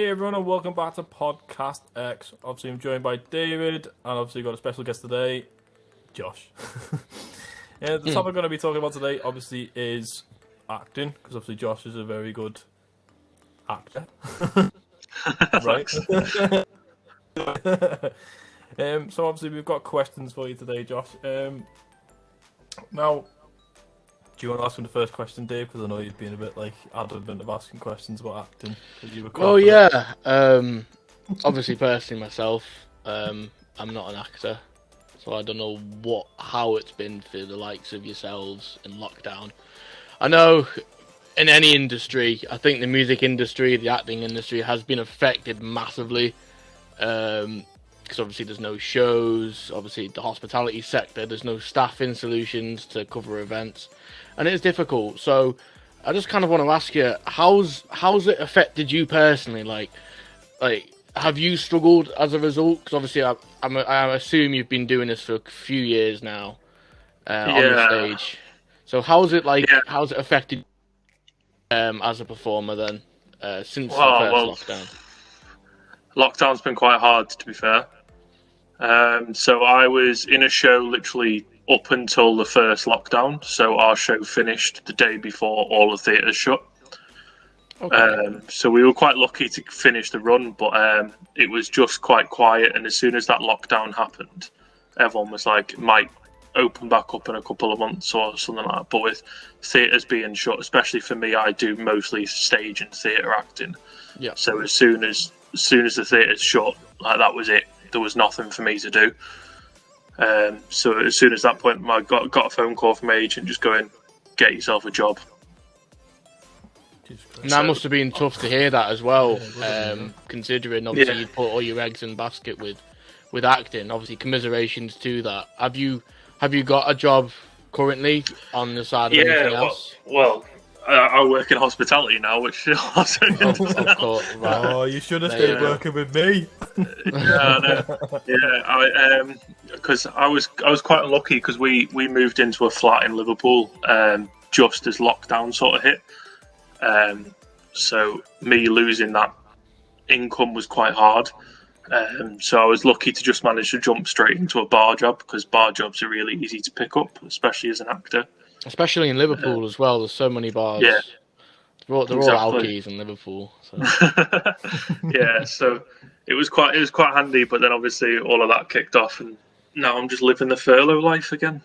Hey everyone, and welcome back to Podcast X. Obviously, I'm joined by David, and obviously got a special guest today, Josh. The topic I'm going to be talking about today, obviously, is acting, because obviously Josh is a very good actor, right? So obviously we've got questions for you today, Josh. Now, do you want to ask me the first question, Dave? Because I know you've been a bit adamant of asking questions about acting. You were Oh yeah. Obviously, personally myself, I'm not an actor, so I don't know how it's been for the likes of yourselves in lockdown. I know in any industry, I think the music industry, the acting industry has been affected massively. Because obviously there's no shows, obviously the hospitality sector, there's no staffing solutions to cover events, and it's difficult. So I just kind of want to ask you, how's it affected you personally? Like have you struggled as a result? Because obviously I assume you've been doing this for a few years now on the stage. So how's it How's it affected as a performer then since the first lockdown? Lockdown's been quite hard, to be fair. So I was in a show literally up until the first lockdown. So our show finished the day before all the theatres shut. Okay. So we were quite lucky to finish the run, but it was just quite quiet. And as soon as that lockdown happened, everyone was like, it might open back up in a couple of months or something like that. But with theatres being shut, especially for me, I do mostly stage and theatre acting. Yeah. So as soon as the theatres shut, that was it. There was nothing for me to do. So as soon as that point, I got a phone call from my agent just going, get yourself a job. And that must have been tough to hear that as well, considering obviously you put all your eggs in the basket with acting. Obviously, commiserations to that. Have you got a job currently on the side of anything else? Well, I work in hospitality now, which also of course, right. Oh, you should have stayed working with me. Because I was quite unlucky because we moved into a flat in Liverpool just as lockdown sort of hit. So me losing that income was quite hard. So I was lucky to just manage to jump straight into a bar job because bar jobs are really easy to pick up, especially as an actor. Especially in Liverpool as well. There's so many bars. Yeah, they're all alkies in Liverpool. So. Yeah, so it was quite handy. But then obviously all of that kicked off, and now I'm just living the furlough life again.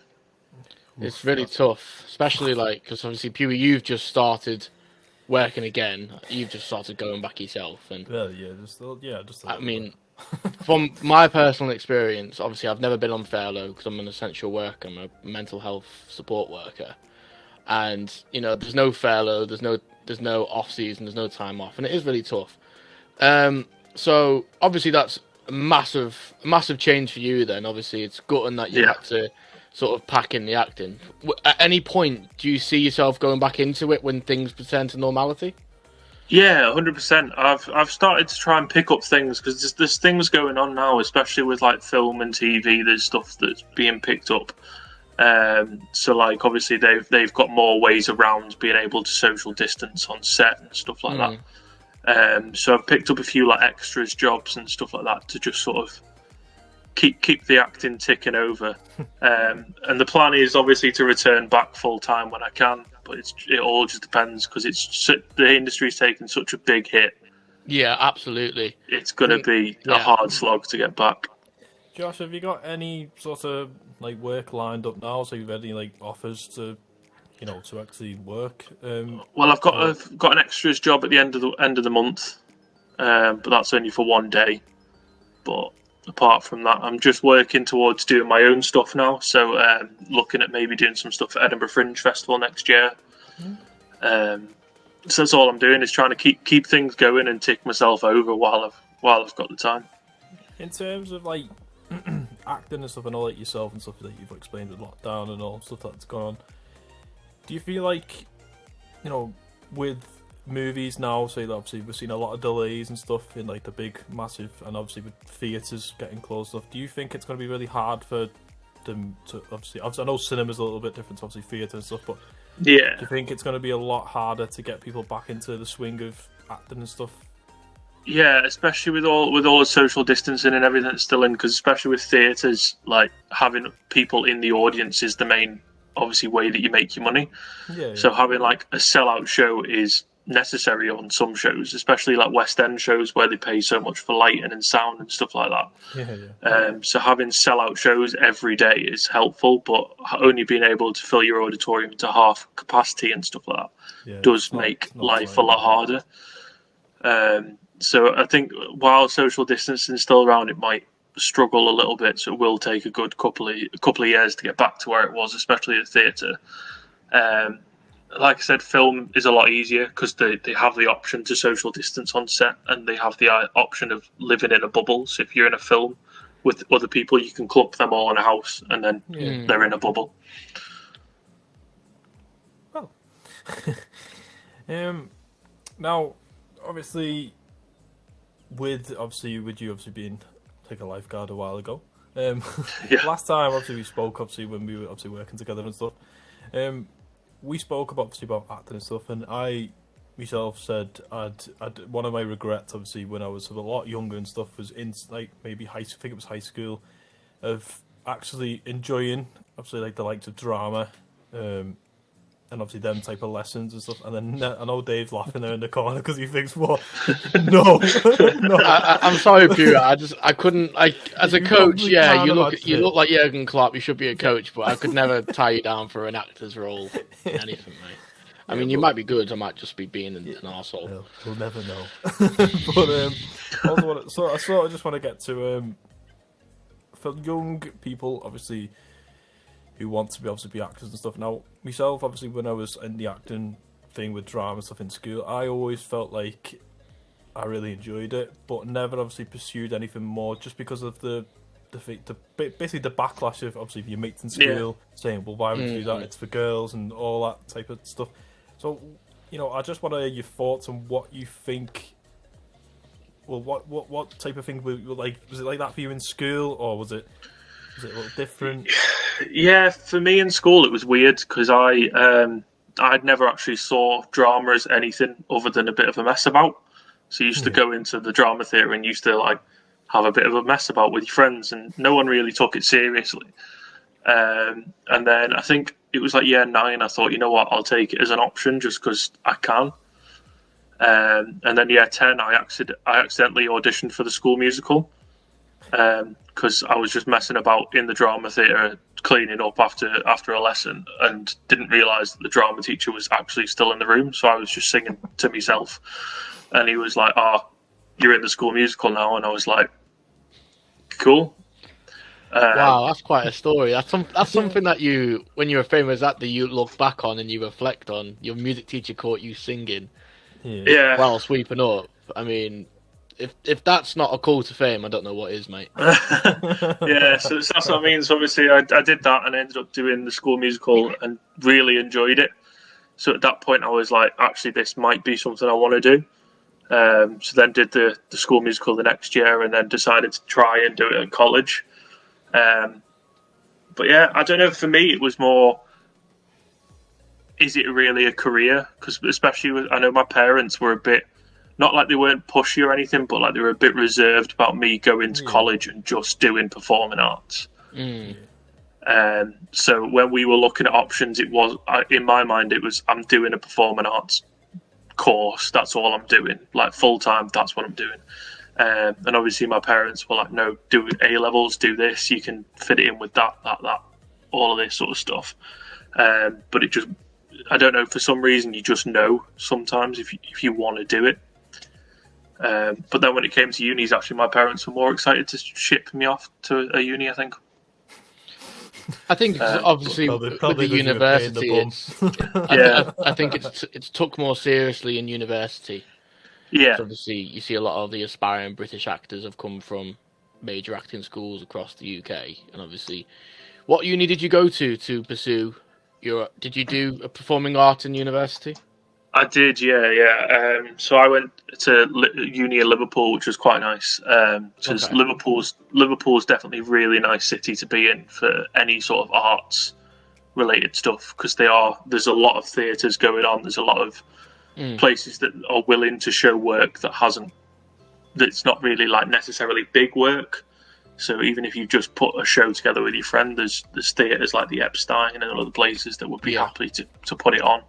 It's really tough, especially because obviously Pewee, you've just started working again. You've just started going back yourself, and I mean, from my personal experience, obviously I've never been on furlough because I'm an essential worker. I'm a mental health support worker, and there's no furlough, there's no off season, there's no time off, and it is really tough. So obviously that's a massive change for you. Then obviously it's gutting that you had to sort of pack in the acting. At any point, do you see yourself going back into it when things return to normality? Yeah, 100%. I've started to try and pick up things because there's things going on now, especially with film and TV. There's stuff that's being picked up. So obviously they've got more ways around being able to social distance on set and stuff like that. So I've picked up a few extras jobs and stuff like that to just sort of keep the acting ticking over. And the plan is obviously to return back full time when I can. But it all just depends because the industry's taken such a big hit. Yeah, absolutely. It's going to be a hard slog to get back. Josh, have you got any sort of work lined up now? So you've had any offers to actually work? Well, I've got an extras job at the end of the month, but that's only for one day. But apart from that, I'm just working towards doing my own stuff now. So looking at maybe doing some stuff at Edinburgh Fringe Festival next year. So that's all I'm doing is trying to keep things going and tick myself over while I've got the time. In terms of acting and stuff, and all yourself and stuff that you've explained with lockdown and all stuff that's gone on, do you feel with movies now, say that obviously we've seen a lot of delays and stuff in the big massive, and obviously with theatres getting closed off, do you think it's going to be really hard for them to obviously I know cinema's a little bit different to obviously theatre and stuff, but do you think it's going to be a lot harder to get people back into the swing of acting and stuff? Yeah, especially with all the social distancing and everything that's still in, because especially with theatres, like having people in the audience is the main, obviously, way that you make your money. Yeah, So having like a sellout show is necessary on some shows, especially like West End shows where they pay so much for lighting and sound and stuff like that. So having sellout shows every day is helpful, but only being able to fill your auditorium to half capacity and stuff like that does make life a lot harder. So I think while social distancing is still around, it might struggle a little bit. So it will take a good couple of years to get back to where it was, especially at theatre. Like I said, film is a lot easier because they have the option to social distance on set, and they have the option of living in a bubble. So if you're in a film with other people, you can clump them all in a house, and then they're in a bubble. Well, now, obviously, with you being like a lifeguard a while ago. Last time, obviously, we spoke when we were working together and stuff. We spoke about acting and stuff, and I myself said I'd one of my regrets, obviously, when I was a lot younger and stuff, was in like maybe I think it was high school, of actually enjoying obviously like the likes of drama, and obviously them type of lessons and stuff. And then I know Dave's laughing there in the corner because he thinks, "What? No, no." I'm sorry, Peter. I couldn't. As a coach, yeah, you look like Jurgen Klopp. You should be a coach, but I could never tie you down for an actor's role in anything, mate. I mean, you might be good. I might just be being an arsehole. No, we'll never know. But I sort of just want to get to for young people, obviously, who want to be actors and stuff. Now, myself, obviously, when I was in the acting thing with drama and stuff in school, I always felt like I really enjoyed it, but never obviously pursued anything more, just because of basically the backlash of obviously your mates in school saying, "Well, why would you do that? It's for girls," and all that type of stuff. So, I just want to hear your thoughts on what you think. Well, what type of thing was it like that for you in school, or was it a little different? Yeah, for me in school it was weird because I'd never actually saw drama as anything other than a bit of a mess about. So you used to go into the drama theatre and used to like have a bit of a mess about with your friends, and no one really took it seriously. And then I think it was like year 9. I thought, you know what, I'll take it as an option just because I can. And then year 10, I accidentally auditioned for the school musical. Because I was just messing about in the drama theatre, cleaning up after a lesson, and didn't realise that the drama teacher was actually still in the room. So I was just singing to myself, and he was like, "Oh, you're in the school musical now," and I was like, "Cool." Wow, that's quite a story. That's something that you, when you're a famous actor, you look back on and you reflect on. Your music teacher caught you singing, while sweeping up. I mean, if that's not a call to fame, I don't know what is, mate. Yeah, so that's what I mean. So obviously I did that and ended up doing the school musical and really enjoyed it. So at that point I was like, actually, this might be something I want to do. So then did the school musical the next year, and then decided to try and do it at college. But yeah, I don't know. For me, it was more, is it really a career? Because especially I know my parents were a bit, not like they weren't pushy or anything, but like they were a bit reserved about me going to college and just doing performing arts. So when we were looking at options, it was, in my mind, it was, I'm doing a performing arts course. That's all I'm doing. Like full time, that's what I'm doing. And obviously my parents were like, no, do A-levels, do this. You can fit it in with that, all of this sort of stuff. But it just, I don't know, for some reason you just know sometimes if you want to do it. But then when it came to unis, actually, my parents were more excited to ship me off to a uni, I think. I think obviously with the university, I think it's took more seriously in university. Yeah. So obviously, you see a lot of the aspiring British actors have come from major acting schools across the UK. And obviously, what uni did you go to pursue did you do a performing art in university? I did, yeah. So I went to uni in Liverpool, which was quite nice. Because Liverpool's definitely a really nice city to be in for any sort of arts related stuff. Because there's a lot of theatres going on. There's a lot of places that are willing to show work that hasn't that's not really like necessarily big work. So even if you just put a show together with your friend, there's theatres like the Epstein and other places that would be happy to put it on.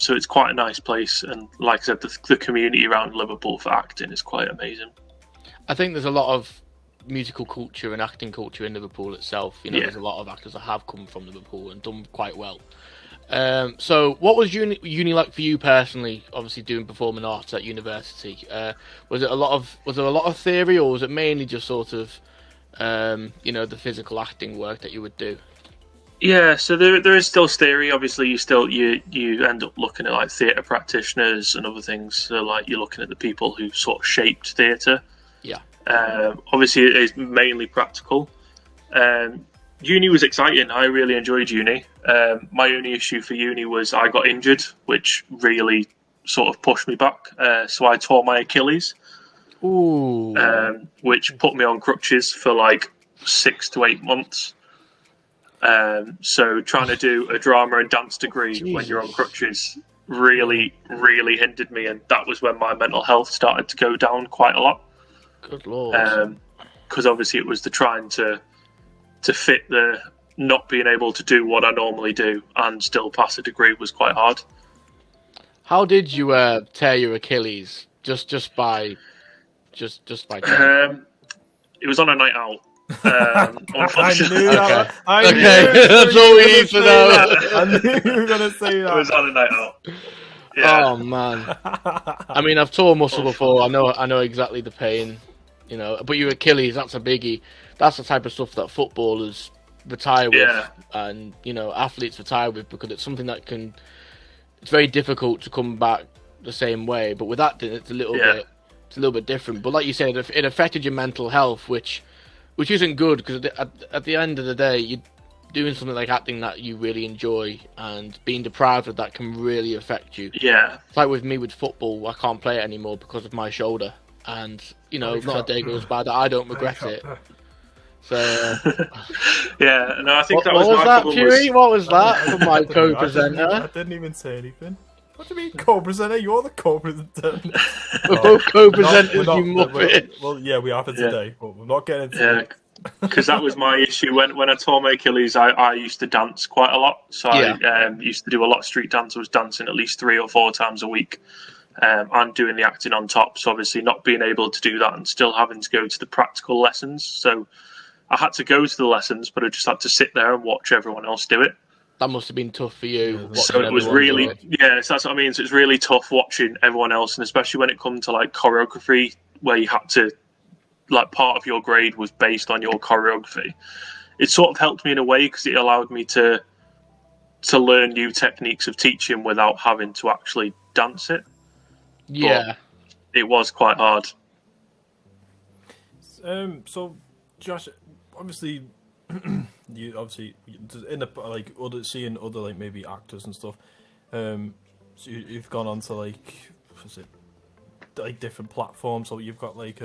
So it's quite a nice place, and like I said, the community around Liverpool for acting is quite amazing. I think there's a lot of musical culture and acting culture in Liverpool itself. You know, there's a lot of actors that have come from Liverpool and done quite well. So what was uni like for you personally? Obviously, doing performing arts at university, was there a lot of theory, or was it mainly just sort of, the physical acting work that you would do? Yeah, so there is still theory. Obviously, you end up looking at like theatre practitioners and other things. So like you're looking at the people who sort of shaped theatre. Yeah. Obviously, it is mainly practical. Uni was exciting. I really enjoyed uni. My only issue for uni was I got injured, which really sort of pushed me back. So I tore my Achilles, which put me on crutches for like 6 to 8 months. So trying to do a drama and dance degree when you're on crutches really, really hindered me, and that was when my mental health started to go down quite a lot. Good lord. Because obviously it was the trying to fit the not being able to do what I normally do and still pass a degree was quite hard. How did you tear your Achilles? Just by It was on a night out. Unfortunately. I knew that's all we need to know. I knew you were going to say that. It was on a night out. Yeah. Oh man! I mean, I've torn muscle before. I know exactly the pain, But your Achilles, that's a biggie. That's the type of stuff that footballers retire with, and athletes retire with, because it's something that it's very difficult to come back the same way. But with acting, it's a little bit different. But like you said, it affected your mental health, which isn't good, because at the end of the day, you're doing something like acting that you really enjoy, and being deprived of that can really affect you. Yeah. It's like with me with football, I can't play it anymore because of my shoulder, and not a day goes by that I don't regret it. So yeah, no, I think what was that, Fury? What was that from my co-presenter? I didn't even say anything. What do you mean co-presenter? You're the co-presenter. We're both co-presenters, you muppet. Well, yeah, we are for today, but we're not getting into it. Because that was my issue. When I tore my Achilles, I used to dance quite a lot. So I used to do a lot of street dance. I was dancing at least 3 or 4 times a week, and doing the acting on top. So obviously not being able to do that and still having to go to the practical lessons. So I had to go to the lessons, but I just had to sit there and watch everyone else do it. That must have been tough for you. So it was really, so that's what I mean. So it's really tough watching everyone else, and especially when it comes to like choreography, where you had to, like, part of your grade was based on your choreography. It sort of helped me in a way, because it allowed me to learn new techniques of teaching without having to actually dance it. Yeah, but it was quite hard. So, Josh, obviously, you obviously in the seeing other like maybe actors and stuff. So you've gone on to like different platforms. So you've got like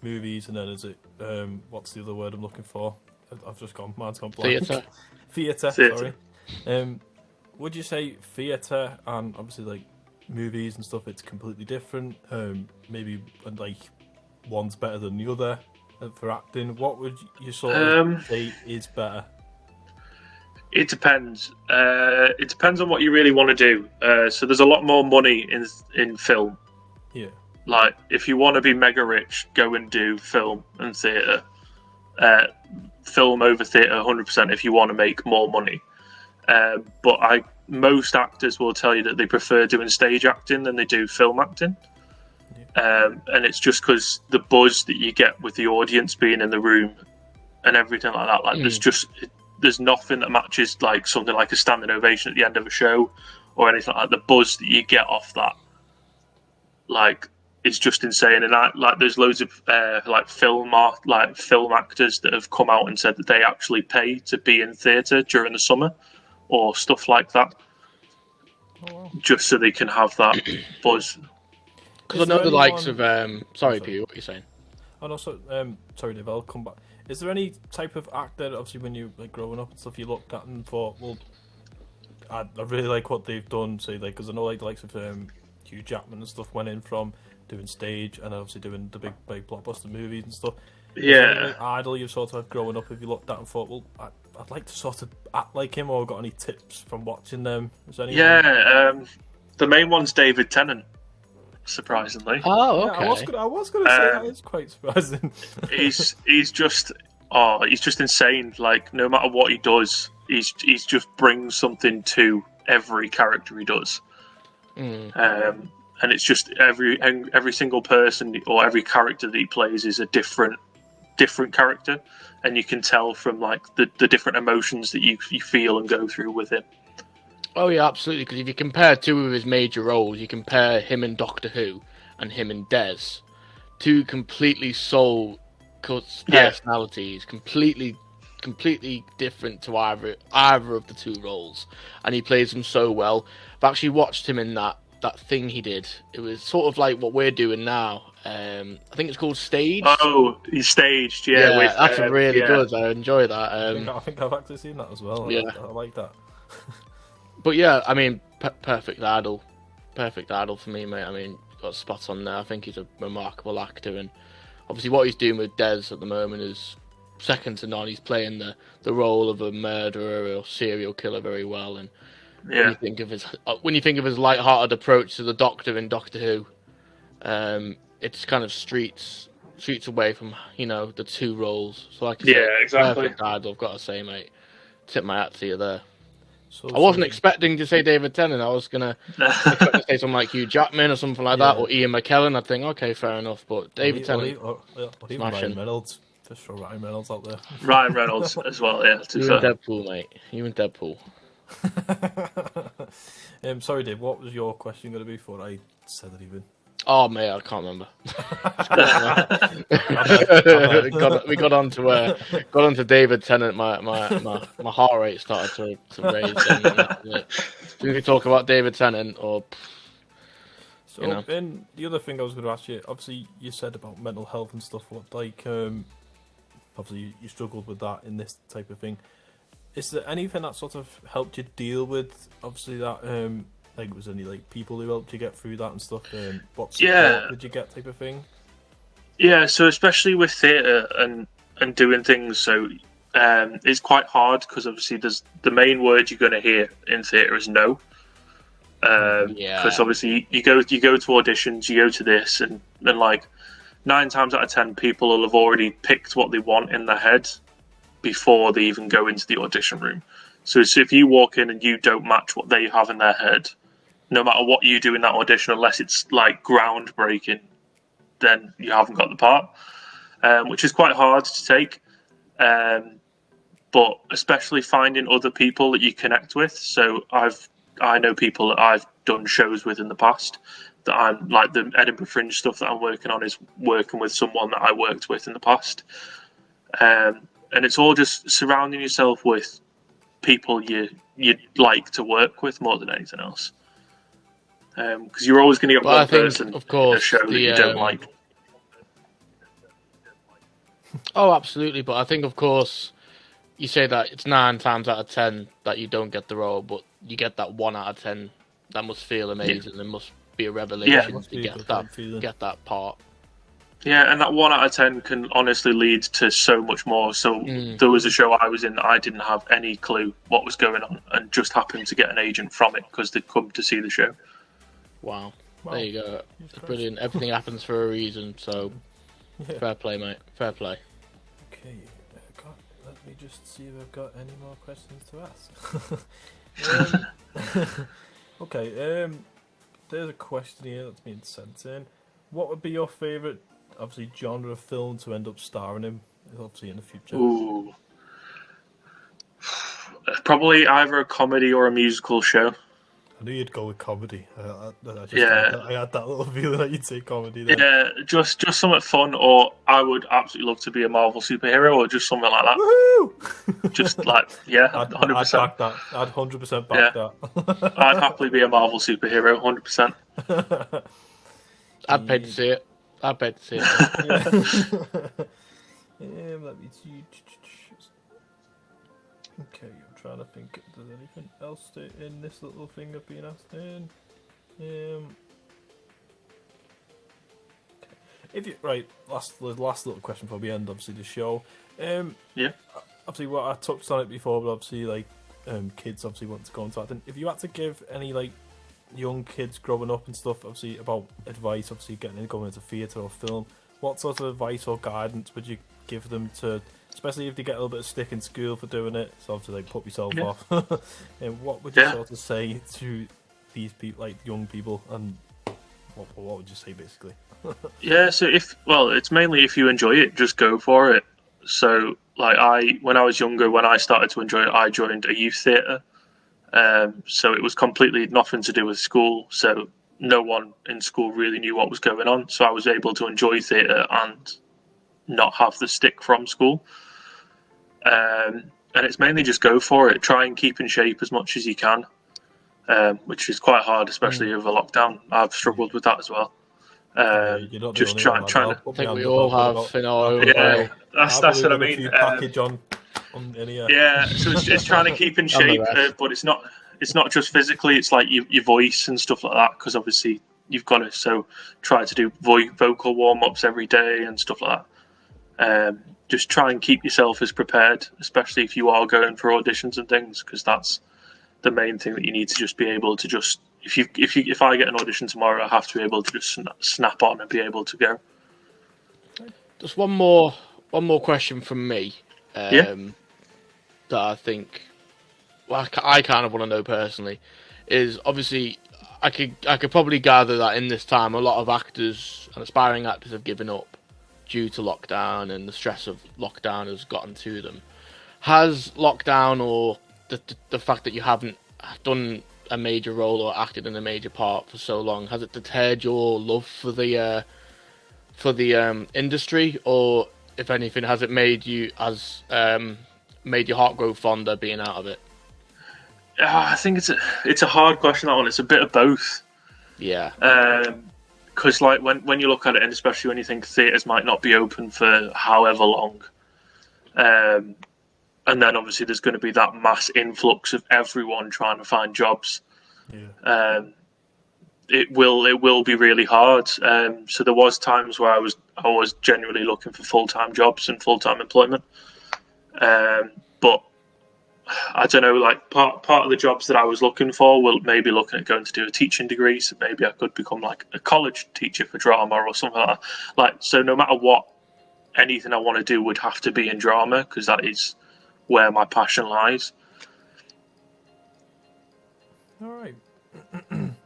movies, and then is it what's the other word I'm looking for? I've just gone. Mine's gone blank. Theatre. Sorry. Would you say theatre and obviously like movies and stuff, it's completely different? Maybe like one's better than the other for acting. What would you sort of say is better? It depends. It depends on what you really want to do. So there's a lot more money in film. Yeah. Like, if you want to be mega rich, go and do film and theatre. Film over theatre, 100%, if you want to make more money. But most actors will tell you that they prefer doing stage acting than they do film acting. And it's just because the buzz that you get with the audience being in the room and everything like that. Like, there's nothing that matches like something like a standing ovation at the end of a show or anything like that. The buzz that you get off that, like, it's just insane. And there's loads of film actors that have come out and said that they actually pay to be in theatre during the summer or stuff like that, just so they can have that buzz. Because I know the likes of sorry, Peter, what are you saying? And also, sorry, Dave, I'll come back. Is there any type of actor, obviously, when you like growing up and stuff, you looked at and thought, well, I really like what they've done? Say, like, because I know like the likes of Hugh Jackman and stuff went in from doing stage and obviously doing the big blockbuster movies and stuff. Yeah. Idol you've sort of growing up, if you looked at and thought, well, I'd like to sort of act like him, or got any tips from watching them? Is there anyone? Yeah, the main one's David Tennant, surprisingly. Oh, Yeah, okay. I was gonna say that is quite surprising. He's just insane. Like, no matter what he does, he's just brings something to every character he does. And it's just every single person or every character that he plays is a different character, and you can tell from like the different emotions that you feel and go through with him. Oh yeah, absolutely. Because if you compare two of his major roles, you compare him in Doctor Who and him in Des, two completely soul-cut personalities, completely different to either of the two roles, and he plays them so well. I've actually watched him in that thing he did. It was sort of like what we're doing now. I think it's called Stage. Oh, he's staged, yeah. With, that's really good. I enjoy that. I think I've actually seen that as well. Yeah. I like that. But yeah, I mean, perfect idol for me, mate. I mean, got spots on there. I think he's a remarkable actor, and obviously what he's doing with Des at the moment is second to none. He's playing the role of a murderer or serial killer very well, and when you think of his light-hearted approach to the Doctor in Doctor Who, it's kind of streets away from the two roles. So like I said, exactly. perfect idol. I've got to say, mate, tip my hat to you there. I wasn't expecting to say David Tennant. I was gonna expect to say something like Hugh Jackman or something like that, or Ian McKellen. I'd think, okay, fair enough. But David Tennant, even Ryan Reynolds. Just throw Ryan Reynolds out there. Ryan Reynolds as well, yeah. You and Deadpool, mate. You and Deadpool. Sorry, Dave. What was your question going to be before I said it even? Oh, mate, I can't remember. we got onto David Tennant. My heart rate started to raise. Did we talk about David Tennant or? And the other thing I was going to ask you, obviously, you said about mental health and stuff. What obviously you struggled with that in this type of thing. Is there anything that sort of helped you deal with obviously that? Like, was there any people who helped you get through that and stuff? What support did you get, type of thing? Yeah, so especially with theatre and doing things, so it's quite hard because obviously there's the main word you're going to hear in theatre is no. Because obviously you go to auditions, you go to this, and like 9 times out of 10 people will have already picked what they want in their head before they even go into the audition room. So if you walk in and you don't match what they have in their head, no matter what you do in that audition, unless it's like groundbreaking, then you haven't got the part, which is quite hard to take. But especially finding other people that you connect with. So I know people that I've done shows with in the past, that I'm like the Edinburgh Fringe stuff that I'm working on is working with someone that I worked with in the past. And it's all just surrounding yourself with people you'd like to work with more than anything else. Because you're always going to get one person of course, in a show that you don't like. Oh, absolutely. But I think, of course, you say that it's 9 times out of 10 that you don't get the role, but you get that 1 out of 10. That must feel amazing. It must be a revelation to get that part. Yeah, and that 1 out of 10 can honestly lead to so much more. So there was a show I was in that I didn't have any clue what was going on, and just happened to get an agent from it because they'd come to see the show. Wow. There you go. It's brilliant. Everything happens for a reason. So fair play, mate. Fair play. Okay, let me just see if I've got any more questions to ask. Okay, there's a question here that's been sent in. What would be your favourite, obviously, genre of film to end up starring in, obviously, in the future? Ooh. Probably either a comedy or a musical show. I knew you'd go with comedy. I had that little feeling that you'd say comedy there. Yeah, just something fun, or I would absolutely love to be a Marvel superhero, or just something like that. Woohoo! Just like, yeah, 100%. I'd back that. I'd 100% back that. I'd happily be a Marvel superhero, 100%. I'd pay to see it. Let me see. Okay, I'm trying to think if there's anything else in this little thing I've been asked in. if you last little question before we end, obviously the show. Yeah. Obviously, what I touched on it before, but obviously, like, kids obviously want to go into acting. If you had to give any like young kids growing up and stuff, obviously about advice, obviously going into theatre or film, what sort of advice or guidance would you give them to, especially if they get a little bit of stick in school for doing it? So obviously, like, put yourself off. And what would you sort of say to these people, like young people, and what would you say basically? Yeah, so it's mainly if you enjoy it, just go for it. So, like, when I was younger, when I started to enjoy it, I joined a youth theatre. So it was completely nothing to do with school. So no one in school really knew what was going on. So I was able to enjoy theatre and not have the stick from school. And it's mainly just go for it. Try and keep in shape as much as you can, which is quite hard, especially over lockdown. I've struggled with that as well. Just trying. I think we all have in our own way. That's what I mean. Package on in here. Yeah, so it's trying to keep in shape, but it's not just physically. It's like your voice and stuff like that, because obviously you've got to try to do vocal warm ups every day and stuff like that. Just try and keep yourself as prepared, especially if you are going for auditions and things, because that's the main thing that you need to just be able to just. If I get an audition tomorrow, I have to be able to just snap on and be able to go. Just one more question from me. That I think, I kind of want to know personally, is obviously I could probably gather that in this time a lot of actors and aspiring actors have given up due to lockdown, and the stress of lockdown has gotten to them. Has lockdown, or the fact that you haven't done a major role or acted in a major part for so long, has it deterred your love for the industry, or if anything, has it made your heart grow fonder being out of it? I think it's a hard question, that one. It's a bit of both. Yeah. Because like when you look at it, and especially when you think theatres might not be open for however long, and then obviously there's going to be that mass influx of everyone trying to find jobs. Yeah. It will be really hard. So there was times where I was genuinely looking for full-time jobs and full-time employment. But I don't know, like part of the jobs that I was looking for were maybe looking at going to do a teaching degree. So maybe I could become like a college teacher for drama or something like that. Like, so no matter what, anything I want to do would have to be in drama, because that is where my passion lies. All right.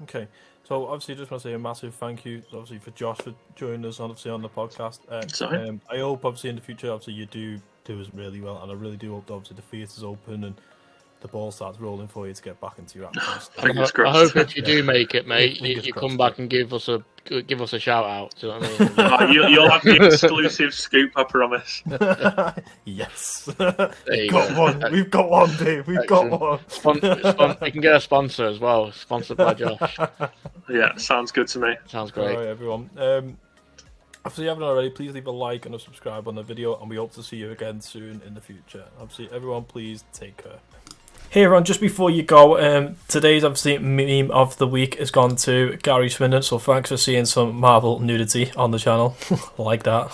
Okay. So obviously, just want to say a massive thank you, obviously, for Josh for joining us, obviously, on the podcast. I hope, obviously, in the future, obviously, you do us really well, and I really do hope, obviously, the theatre's open and the ball starts rolling for you to get back into your acting. I hope if you do make it, mate, you come back and give us a shout out. Do you know what I mean? You'll have the exclusive scoop, I promise. Yes, We've got one, Dave. We've got one. We can get a sponsor as well, sponsored by Josh. Yeah, sounds good to me. Sounds great. All right, everyone. If you haven't already, please leave a like and a subscribe on the video, and we hope to see you again soon in the future. Obviously, everyone, please take care. Hey everyone, just before you go, today's obviously meme of the week has gone to Gary Swindon, so thanks for seeing some Marvel nudity on the channel. Like that.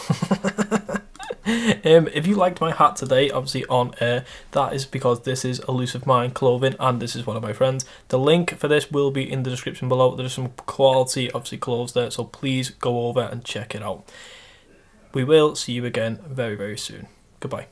If you liked my hat today, obviously on air, that is because this is Elusive Mind clothing, and this is one of my friends. The link for this will be in the description below. There's some quality, obviously, clothes there, so please go over and check it out. We will see you again very, very soon. Goodbye.